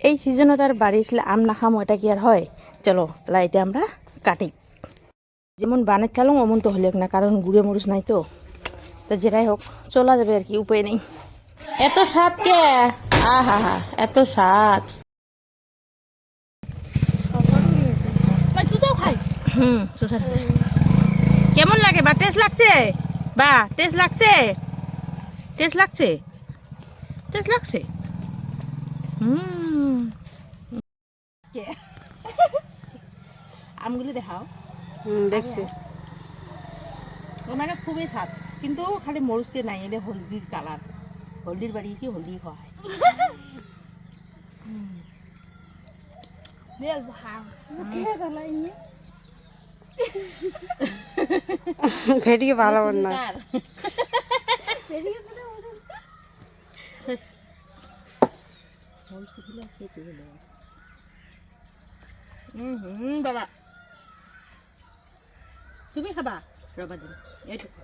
এই সিজনে তার বাড়ি আসলে আম না খামো এটা কি আর হয়। চলো তাহলে এটা আমরা কাটি। যেমন বানের চালং অমন তো হলে না, কারণ গুঁড়ে মরিচ নাই তো। তো যেটাই হোক চলা যাবে আর কি, উপায় নেই। এত স্বাদ কে, আহা হা এত স্বাদ। কেমন লাগে বা, টেস্ট লাগছে বা, টেস্ট লাগছে, টেস্ট লাগছে, টেস্ট লাগছে। আমগুলি দেখাও। দেখছি। মানে খুবই স্বাদ, কিন্তু খালি মরিচতে নাই, এটা হলদির কালার। হলদির বাড়ি কি হলদি খাওয়া হয়। ভেড়িয়ে ভালো না। বাবা তুমি খাবা রবা দিন এইটুকু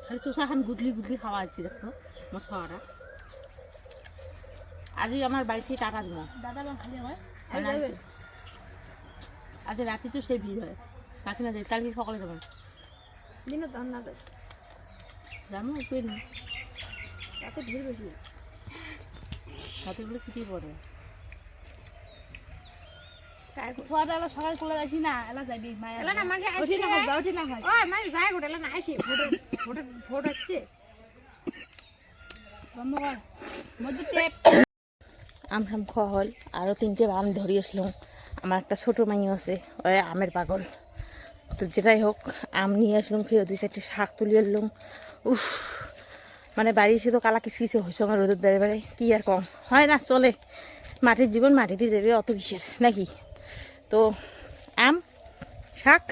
খালি চোষা খান গুদলি গুদলি খাওয়া হচ্ছে। দেখো মশলাটা আজই আমার বাড়ি থেকে টাকা দিব দাদা খালি হয়। আজ রাতে তো সেই ভিড় হয়, কাকি না যাই কালকে সকালে যাবেন দিন যাবো উঠবে না, রাতে ভিড় বেশি, রাতেগুলো ছুটি পড়ে। সকাল খুলে যাচ্ছি না, এলা যাবি এলা না মানে আসি না বাউটি না হয় ও মানে যায় গোটা এলা না আসি ভোট হচ্ছে বন্ধ কর মধ্যে টেপ। আম টাম খাওয়া হল, আরও 3টে আম ধরি আসলাম। আমার একটা ছোটো মাইও আছে, ওই আমের পাগল। তো যেটাই হোক আম নিয়ে আসলাম, ফেরত দিয়েছে, একটা শাক তুলি আনলাম। উফ, মানে বাড়ি এসে তো কালা কিসে হয়েছে আমার রোদের বেড়ে বেড়ে, কি আর কম হয় না, চলে। মাটির জীবন মাটিতে যাবে, অত কিসের নাকি। তো আম শাক